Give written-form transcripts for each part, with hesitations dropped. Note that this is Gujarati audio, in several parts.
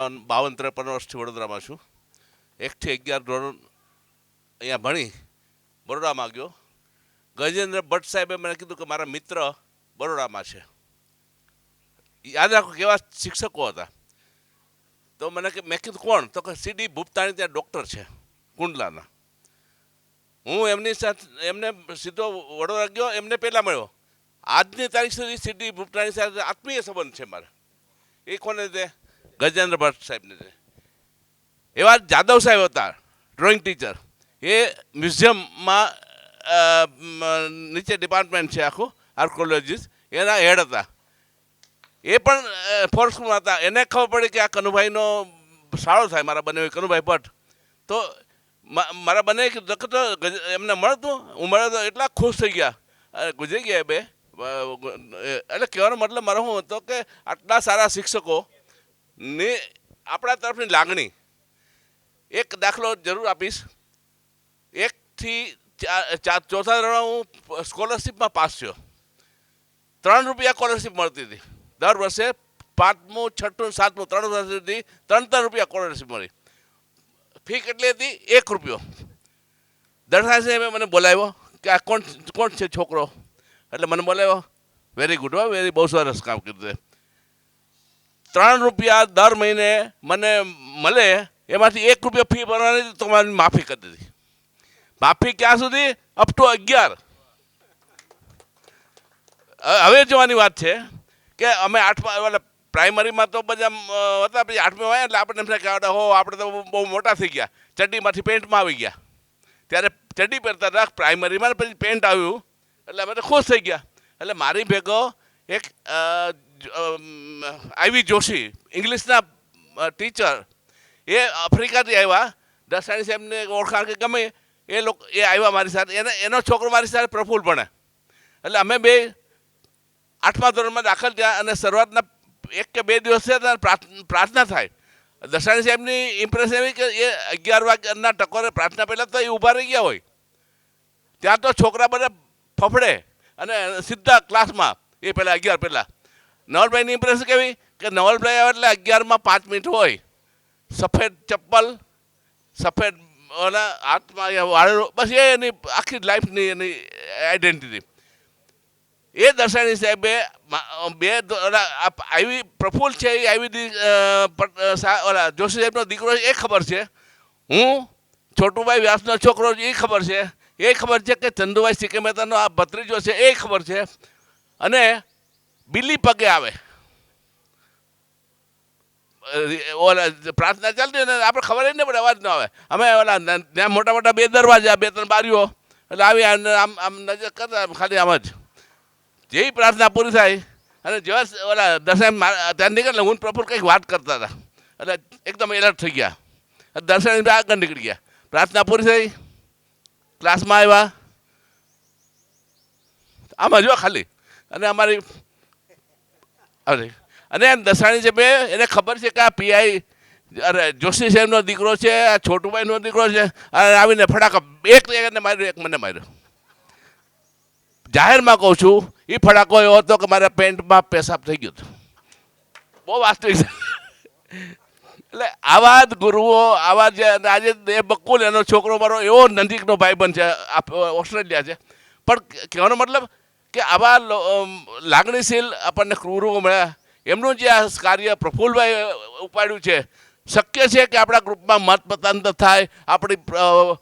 52-53 વર્ષથી વડોદરામાં છું. 1 થી 11 ધોરણ અહીંયા ભણી બરોડામાં ગયો. ગજેન્દ્ર ભટ્ટ સાહેબે મને કીધું કે મારા મિત્ર બરોડામાં છે. યાદ રાખો કેવા શિક્ષકો હતા. તો મેં કીધું કોણ? તો કે સીડી ભૂપતાણી ત્યાં ડૉક્ટર છે કુંડલાના. હું એમની સાથે એમને સીધો વડોદરા ગયો, એમને પહેલાં મળ્યો. આજની તારીખ સુધી સીડી ભૂપતાણી સાથે આત્મીય સંબંધ છે મારે. એ કોને તે? ગજેન્દ્ર ભટ્ટ સાહેબને છે. એવા જાદવ સાહેબ હતા ડ્રોઈંગ ટીચર. એ મ્યુઝિયમમાં નીચે ડિપાર્ટમેન્ટ છે આખું આર્કોલોજીસ્ટ, એના હેડ હતા. એ પણ ફોર્સમાં હતા. એને ખબર પડી કે આ કનુભાઈનો સાળો થાય મારા બને કનુભાઈ ભટ્ટ. તો મારા બને એમને મળતું, હું મળ્યો તો એટલા ખુશ થઈ ગયા, ગુજરી ગયા બે. એટલે કહેવાનો મતલબ મારો શું હતો કે આટલા સારા શિક્ષકોની આપણા તરફની લાગણી. એક દાખલો જરૂર આપીશ. 1 થી 4 ધોરણ હું સ્કોલરશીપમાં પાસ થયો. ₹3 સ્કોલરશીપ મળતી હતી દર વર્ષે. 5મું, 6ઠું, 7મું 3 વર્ષ સુધી ₹3 સ્કોલરશીપ મળી. ફી કેટલી હતી? ₹1. દરખાસ્ત સાહેબે મને બોલાવ્યો કે આ કોણ છે છોકરો? એટલે મને બોલાવ્યો. વેરી ગુડ, વેરી બહુ સરસ કામ કર્યું. ₹3 દર મહિને મને મળે, એમાંથી ₹1 ફી ભરવાની તમારી માફી કરી દીધી. માફી ક્યાં સુધી? Up to 11. હવે જોવાની વાત છે કે અમે 8મા પ્રાઇમરીમાં તો બધા હતા, પછી 8મી આવ્યા એટલે આપણને એમ થાય કે હો આપણે તો બહુ મોટા થઈ ગયા, ચડ્ડીમાંથી પેન્ટમાં આવી ગયા. ત્યારે ચડ્ડી પહેરતા હતા પ્રાઇમરીમાં, પછી પેન્ટ આવ્યું એટલે અમે તો ખુશ થઈ ગયા. એટલે મારી ભેગો એક આઈવી જોશી ઇંગ્લિશના ટીચર, એ આફ્રિકાથી આવ્યા. દસાણી સાહેબને ઓળખાણ કે ગમે એ લોકો એ આવ્યા મારી સાથે. એનો છોકરો મારી સાથે પ્રફુલ્લ ભણે. એટલે અમે બે 8મા ધોરણમાં દાખલ થયા. અને શરૂઆતના 1 કે 2 દિવસ થયા પ્રાર્થના થાય. દસાણી સાહેબની ઇમ્પ્રેસ એવી કે એ 11 વાગ્યાના ટકોરે પ્રાર્થના પહેલાં તો એ ઊભા રહી ગયા હોય. ત્યાં તો છોકરા બધા ફફડે અને સીધા ક્લાસમાં. એ પહેલાં 11 પહેલાં નવલભાઈની ઇમ્પ્રેસ કેવી કે નવલભાઈ આવે એટલે 11માં 5 મિનિટ હોય, સફેદ ચપ્પલ, સફેદ ઓલા હાથમાં વાળેલો, બસ એ એની આખી લાઈફની એની આઈડેન્ટિટી. એ દર્શાણી સાહેબે આવી પ્રફુલ્લ છે, એ આવી ઓલા જોશી સાહેબનો દીકરો એ ખબર છે. હું છોટુભાઈ વ્યાસનો છોકરો એ ખબર છે. એ ખબર છે કે ચંદુભાઈ સીકે મહેતાનો આ ભત્રીજો છે એ ખબર છે. અને બિલ્લી પગે આવે, ઓલા પ્રાર્થના ચાલતી હોય ને આપણે ખબર જ નહીં પડે, અવાજ ન આવે. અમે ઓલા ત્યાં મોટા મોટા 2 દરવાજા, 2-3 બારીઓ, એટલે આવી આમ આમ નજર કરતા ખાલી આમ જ. જેવી પ્રાર્થના પૂરી થાય અને જેવા ઓલા દર્શન ત્યાં નીકળે, હું પ્રફુલ્લ કંઈક વાત કરતા હતા એટલે એકદમ એલર્ટ થઈ ગયા. દર્શન આગળ નીકળી ગયા. પ્રાર્થના પૂરી થઈ, ક્લાસમાં આવ્યા, આમ હજુ ખાલી. અને અમારી અને દસાણી છે બે, એને ખબર છે કે આ પીઆઈ અરે જોશી સાહેબનો દીકરો છે, આ છોટુભાઈનો દીકરો છે. અને આવીને ફટાકા એક એને માર્યો, એક મને માર્યો. જાહેરમાં કહું છું, એ ફટાકો એવો હતો કે મારા પેન્ટમાં પેશાબ થઈ ગયો હતો. બહુ વાસ્તવિક છે. એટલે આવા જ ગુરુઓ, આવા જે આજે એ બકુલ એનો છોકરો મારો એવો નજીકનો ભાઈબંધ છે, ઓસ્ટ્રેલિયા છે. પણ કહેવાનો મતલબ કે આવા લાગણીશીલ આપણને ગુરુઓ મળ્યા. એમનું જે આ કાર્ય પ્રફુલ્લભાઈ ઉપાડ્યું છે, શક્ય છે કે આપણા ગ્રુપમાં મત મતાંતર થાય, આપણી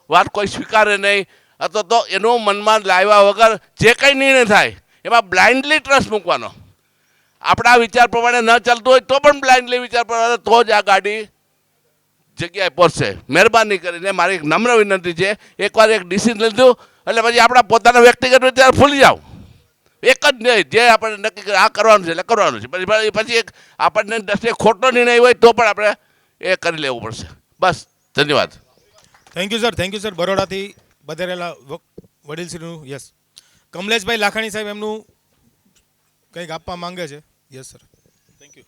વાત કોઈ સ્વીકારે નહીં, અથવા તો એનું મનમાં લાવ્યા વગર જે કંઈ નિર્ણય થાય એમાં બ્લાઇન્ડલી ટ્રસ્ટ મૂકવાનો. આપણા વિચાર પ્રમાણે ન ચાલતું હોય તો પણ બ્લાઇન્ડલી વિચાર પ્રમાણે, તો જ આ ગાડી જગ્યાએ પહોંચશે. મહેરબાની કરીને મારી એક નમ્ર વિનંતી છે, એકવાર એક ડિસિઝન લીધું એટલે પછી આપણા પોતાના વ્યક્તિગત વિચાર ભૂલી જાઓ. એક જ નહીં, જે આપણે નક્કી કરે આ કરવાનું છે એટલે કરવાનું છે. પછી એક આપણને દસે ખોટો નિર્ણય હોય તો પણ આપણે એ કરી લેવું પડશે. બસ, ધન્યવાદ. Thank you sir, thank you sir. બરોડાથી બધેરેલા વડીલશ્રીનું યસ. કમલેશભાઈ લાખાણી સાહેબ એમનું કંઈક આપવા માંગે છે. Yes sir, thank you.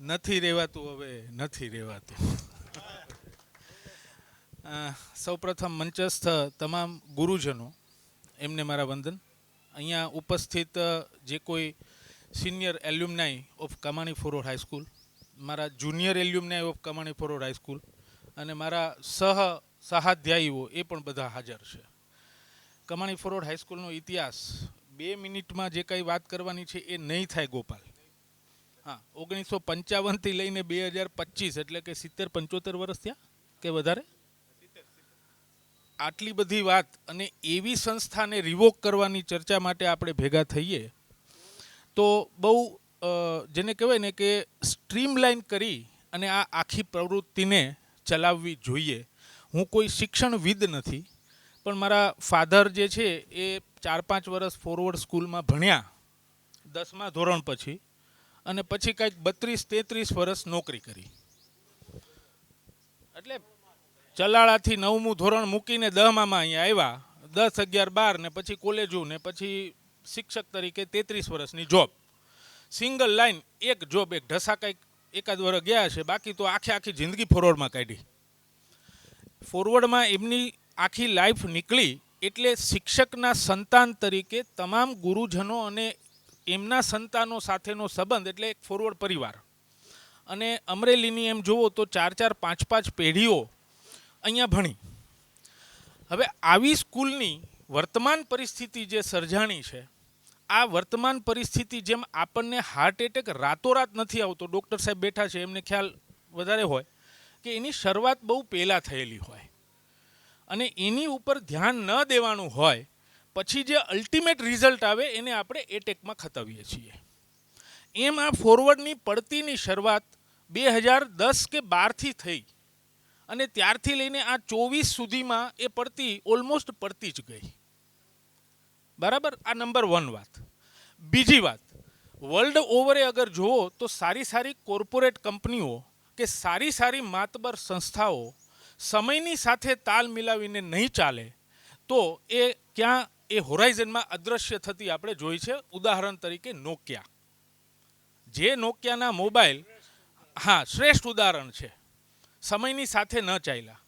નથી રહેવાતું, હવે નથી રહેવાતું. સૌપ્રથમ મંચસ્થ તમામ ગુરુજનો, એમને મારા વંદન. અહીંયા ઉપસ્થિત જે કોઈ સિનિયર એલ્યુમનાઈ ઓફ કમાણી ફોરવર્ડ હાઈસ્કૂલ, મારા જુનિયર એલ્યુમનાઈ ઓફ કમાણી ફોરવર્ડ હાઈસ્કૂલ અને મારા સહાધ્યાયીઓ એ પણ બધા હાજર છે. કમાણી ફોરવર્ડ હાઈસ્કૂલનો ઇતિહાસ 2 મિનિટમાં જે કંઈ વાત કરવાની છે એ નહીં થાય ગોપાલ. હા, 1955થી લઈને 2025 એટલે કે 70-75 વર્ષ થયા કે વધારે. આટલી બધી વાત અને એવી સંસ્થાને રિવોક કરવાની ચર્ચા માટે આપણે ભેગા થઈએ તો બહુ જેને કહેવાય ને કે સ્ટ્રીમલાઇન કરી અને આ આખી પ્રવૃત્તિને ચલાવવી જોઈએ. હું કોઈ શિક્ષણવિદ નથી, પણ મારા ફાધર જે છે એ 4-5 વર્ષ ફોરવર્ડ સ્કૂલમાં ભણ્યા 10મા ધોરણ પછી, અને પછી કંઈક 32-33 વર્ષ નોકરી કરી. એટલે ચલાળાથી 9મું ધોરણ મૂકીને 10માં અહીંયા આવ્યા, 10, 11, 12 ને પછી કોલેજો ને પછી શિક્ષક તરીકે 33 વર્ષની જોબ. સિંગલ લાઈન એક જોબ, એક ઢસા કંઈક એકાદ વર્ષ ગયા છે, બાકી તો આખી જિંદગી ફોરવર્ડમાં કાઢી. ફોરવર્ડમાં એમની આખી લાઈફ નીકળી એટલે શિક્ષકના સંતાન તરીકે તમામ ગુરુજનો અને એમના સંતાનો સાથેનો સંબંધ એટલે એક ફોરવર્ડ પરિવાર. અને અમરેલીની એમ જુઓ તો 4-4, 5-5 પેઢીઓ અહીંયા ભણી. હવે આવી સ્કૂલની વર્તમાન પરિસ્થિતિ જે સર્જાણી છે, આ વર્તમાન પરિસ્થિતિ જેમ આપણને હાર્ટ એટેક રાતોરાત નથી આવતો, ડૉક્ટર સાહેબ બેઠા છે એમને ખ્યાલ વધારે હોય કે એની શરૂઆત બહુ પહેલાં થયેલી હોય અને એની ઉપર ધ્યાન ન દેવાનું હોય, પછી જે અલ્ટિમેટ રિઝલ્ટ આવે એને આપણે એટેકમાં ખતાવીએ છીએ. એમ આ ફોરવર્ડની પડતીની શરૂઆત 2010 કે 12થી થઈ અને ત્યારથી લઈને આ 24 સુધીમાં એ પડતી ઓલમોસ્ટ પડતી જ ગઈ. બરાબર, આ નંબર 1 વાત. બીજી વાત, વર્લ્ડ ઓવરે અગર જુઓ તો સારી કોર્પોરેટ કંપનીઓ કે સારી માતબર સંસ્થાઓ સમયની સાથે તાલ મિલાવીને નહીં ચાલે તો એ ક્યાં એ હોરાઇઝનમાં અદૃશ્ય થતી આપણે જોઈ છે. ઉદાહરણ તરીકે નોકિયા, જે નોકિયાના મોબાઈલ, હા, શ્રેષ્ઠ ઉદાહરણ છે. સમયની સાથે ન ચાલ્યા.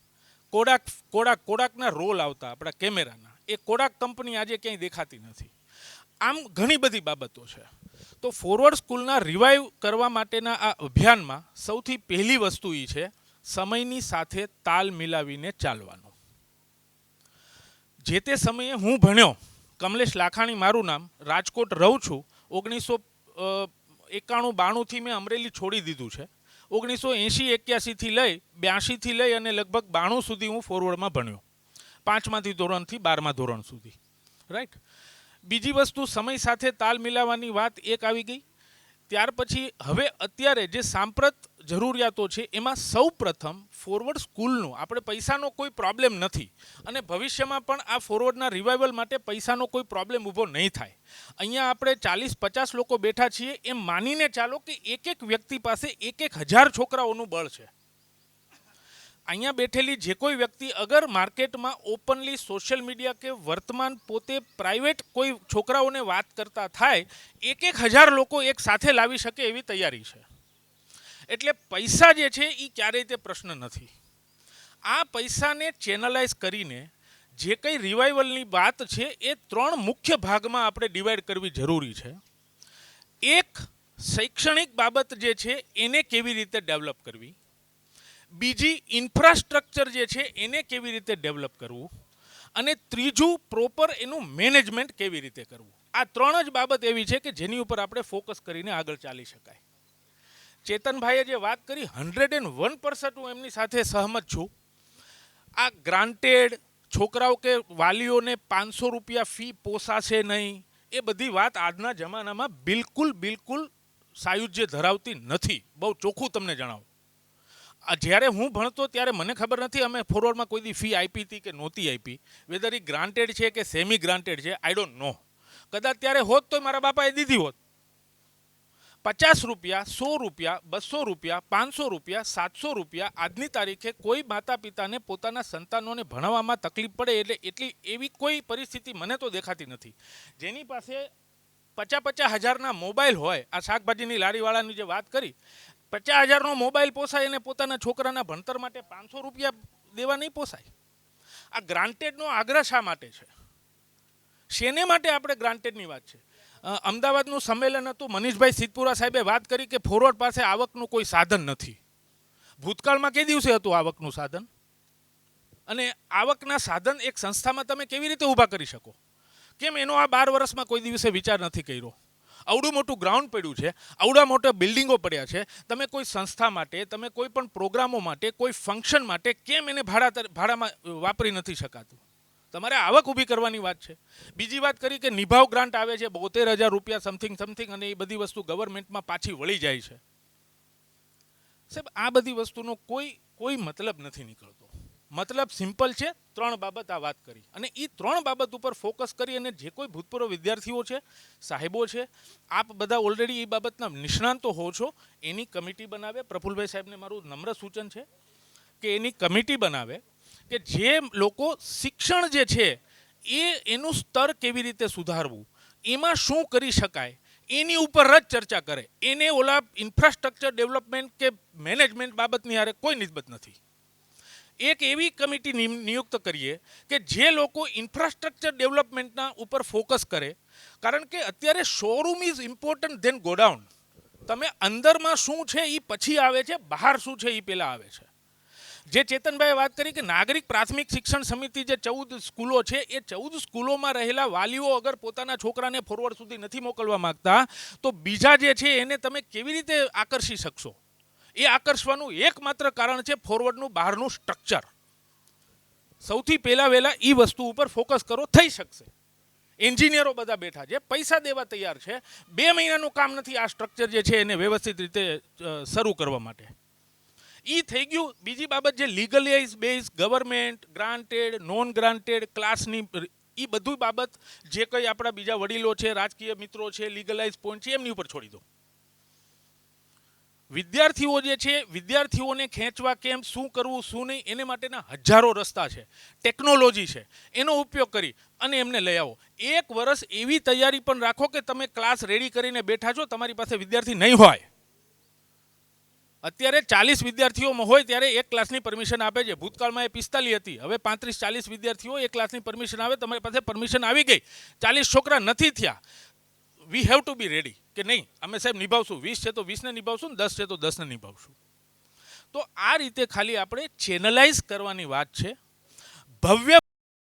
કોડાકના રોલ આવતા આપણા કેમેરાના, એ કોડાક કંપની આજે ક્યાંય દેખાતી નથી. આમ ઘણી બધી બાબતો છે. તો ફોરવર્ડ સ્કૂલના રિવાઇવ કરવા માટેના આ અભિયાનમાં સૌથી પહેલી વસ્તુ એ છે સમયની સાથે તાલ મિલાવીને ચાલવાનું. જે તે સમયે હું ભણ્યો, કમલેશ લાખાણી મારું નામ, રાજકોટ રહું છું. 1991-92થી મેં અમરેલી છોડી દીધું છે. 1980-81થી લઈ 82થી લઈ અને લગભગ 92 સુધી હું ફોરવર્ડમાં ભણ્યો, 5મા ધોરણથી 12મા ધોરણ સુધી. રાઈટ. બીજી વસ્તુ, સમય સાથે તાલ મિલાવવાની વાત એક આવી ગઈ. ત્યાર પછી હવે અત્યારે જે સાંપ્રત જરૂરિયાતો છે એમાં સૌ પ્રથમ ફોરવર્ડ સ્કૂલનો, આપણે પૈસાનો કોઈ પ્રોબ્લેમ નથી અને ભવિષ્યમાં પણ આ ફોરવર્ડના રિવાઇવલ માટે પૈસાનો કોઈ પ્રોબ્લેમ ઊભો નહીં થાય. અહીંયા આપણે 40-50 લોકો બેઠા છીએ એમ માનીને ચાલો કે એક વ્યક્તિ પાસે 1000 છોકરાઓનું બળ છે. અહીંયા બેઠેલી જે કોઈ વ્યક્તિ અગર માર્કેટમાં ઓપનલી સોશિયલ મીડિયા કે વર્તમાન પોતે પ્રાઇવેટ કોઈ છોકરાઓને વાત કરતા થાય, 1000 લોકો એક સાથે લાવી શકે એવી તૈયારી છે. એટલે પૈસા જે છે એ ક્યારેય તે પ્રશ્ન નથી. આ પૈસાને ચેનલાઇઝ કરીને જે કંઈ રિવાઇવલની વાત છે એ 3 મુખ્ય ભાગમાં આપણે ડિવાઈડ કરવી જરૂરી છે. એક, શૈક્ષણિક બાબત જે છે એને કેવી રીતે ડેવલપ કરવી. બીજી, ઇન્ફ્રાસ્ટ્રક્ચર જે છે એને કેવી રીતે ડેવલપ કરવું. અને ત્રીજું, પ્રોપર એનું મેનેજમેન્ટ કેવી રીતે કરવું. આ 3 જ બાબત એવી છે કે જેની ઉપર આપણે ફોકસ કરીને આગળ ચાલી શકાય. ચેતનભાઈએ જે વાત કરી 101% હું એમની સાથે સહમત છું. આ ગ્રાન્ટેડ છોકરાઓ કે વાલીઓને 500 રૂપિયા ફી પોસાશે નહીં, એ બધી વાત આજના જમાનામાં બિલકુલ સાયુજ્ય ધરાવતી નથી. બહુ ચોખ્ખું તમને જણાવું. જ્યારે હું ભણતો ત્યારે મને ખબર નથી અમે ફોરવર્ડમાં કોઈ દી ફી આપી હતી કે નહોતી આપી, વેધર એ ગ્રાન્ટેડ છે કે સેમી ગ્રાન્ટેડ છે, આઈ ડોન્ટ નો. કદાચ ત્યારે હોત તો મારા બાપાએ દીધી હોત. 50 રૂપિયા, 100 રૂપિયા, 200 રૂપિયા, 500 રૂપિયા, 700 રૂપિયા, આજની તારીખે કોઈ માતા પિતાને પોતાના સંતાનોને ભણાવવામાં તકલીફ પડે એટલે એટલી એવી કોઈ પરિસ્થિતિ મને તો દેખાતી નથી. જેની પાસે 50 હજારના મોબાઈલ હોય, આ શાકભાજીની લારીવાળાની જે વાત કરી, 50,000નો મોબાઈલ પોસાય એને પોતાના છોકરાના ભણતર માટે 500 રૂપિયા દેવા નહીં પોસાય. આ ગ્રાન્ટેડનો આગ્રહ શા માટે છે? શેને માટે આપણે ગ્રાન્ટેડની વાત છે? અમદાવાદનું સંમેલન હતું. મનીષભાઈ સિદ્ધપુરા સાહેબે વાત કરી કે ફોરવર્ડ પાસે આવકનું કોઈ સાધન નથી. ભૂતકાળમાં કઈ દિવસે હતું આવકનું સાધન? અને આવકના સાધન એક સંસ્થામાં તમે કેવી રીતે ઊભા કરી શકો? કેમ એનો આ 12 વર્ષમાં કોઈ દિવસે વિચાર નથી કર્યો? આવડું મોટું ગ્રાઉન્ડ પડ્યું છે, આવડા મોટા બિલ્ડિંગો પડ્યા છે, તમે કોઈ સંસ્થા માટે, તમે કોઈ પણ પ્રોગ્રામો માટે, કોઈ ફંક્શન માટે કેમ એને ભાડામાં વાપરી નથી શકાતું? તમારે આવક ઊભી કરવાની વાત છે. બીજી વાત કરી કે નિભાવ ગ્રાન્ટ આવે છે 72,000 રૂપિયા સમથિંગ અને એ બધી વસ્તુ ગવર્મેન્ટમાં પાછી વળી જાય છે. સાહેબ, આ બધી વસ્તુનો કોઈ મતલબ નથી નીકળતો. મતલબ સિમ્પલ છે. 3 બાબત આ વાત કરી, અને એ 3 બાબત ઉપર ફોકસ કરી અને જે કોઈ ભૂતપૂર્વ વિદ્યાર્થીઓ છે, સાહેબો છે, આપ બધા ઓલરેડી એ બાબતના નિષ્ણાંતો હો છો, એની કમિટી બનાવે. પ્રફુલભાઈ સાહેબને મારું નમ્ર સૂચન છે કે એની કમિટી બનાવે કે જે લોકો શિક્ષણ જે છે એનું સ્તર કેવી રીતે સુધારવું, એમાં શું કરી શકાય, એની ઉપર જ ચર્ચા કરે. એને ઓલા ઇન્ફ્રાસ્ટ્રક્ચર ડેવલપમેન્ટ કે મેનેજમેન્ટ બાબતની હારે કોઈ નિસ્બત નથી. એક એવી કમિટી નિયુક્ત કરીએ કે જે લોકો ઇન્ફ્રાસ્ટ્રક્ચર ડેવલપમેન્ટના ઉપર ફોકસ કરે. કારણ કે અત્યારે showroom is important than godown. તમે અંદરમાં શું છે એ પછી આવે છે, બહાર શું છે એ પહેલાં આવે છે. જે ચેતનભાઈએ વાત કરી કે નાગરિક પ્રાથમિક શિક્ષણ સમિતિ જે 14 સ્કૂલો છે, એ 14 સ્કૂલોમાં રહેલા વાલીઓ અગર પોતાના છોકરાને ફોરવર્ડ સુધી નથી મોકલવા માંગતા, તો બીજા જે છે એને તમે કેવી રીતે આકર્ષી શકશો? એ આકર્ષવાનું એકમાત્ર કારણ છે ફોરવર્ડનું બહારનું સ્ટ્રક્ચર. સૌથી પહેલા વહેલા એ વસ્તુ ઉપર ફોકસ કરો, થઈ શકશે. એન્જિનિયરો બધા બેઠા છે, પૈસા દેવા તૈયાર છે. 2 મહિનાનું કામ નથી આ સ્ટ્રક્ચર જે છે એને વ્યવસ્થિત રીતે શરૂ કરવા માટે. એ થઈ ગયું. બીજી બાબત જે legalise base government granted, non granted ક્લાસની એ બધું બાબત જે કંઈ આપણા બીજા વડીલો છે, રાજકીય મિત્રો છે, લીગલાઇઝ પોઈન્ટ છે, એમની ઉપર છોડી દો. વિદ્યાર્થીઓ જે છે, વિદ્યાર્થીઓને ખેંચવા કેમ, શું કરવું શું નહીં, એને માટેના હજારો રસ્તા છે, ટેકનોલોજી છે, એનો ઉપયોગ કરી અને એમને લઈ આવો. 1 વર્ષ એવી તૈયારી પણ રાખો કે તમે ક્લાસ રેડી કરીને બેઠા છો, તમારી પાસે વિદ્યાર્થી નહીં હોય. અત્યારે 40 વિદ્યાર્થીઓમાં હોય ત્યારે એક ક્લાસની પરમિશન આપે છે. ભૂતકાળમાં એ 45 હતી, હવે 35-40 વિદ્યાર્થીઓ એક ક્લાસની પરમિશન આવે. તમારી પાસે પરમિશન આવી ગઈ, 40 છોકરા નથી થયા. We have to be ready કે નહીં, અમે સાહેબ નિભાવશું. 20 છે તો 20ને નિભાવશું, 10 છે તો 10ને નિભાવશું. તો આ રીતે ખાલી આપણે ચેનલાઇઝ કરવાની વાત છે. ભવ્ય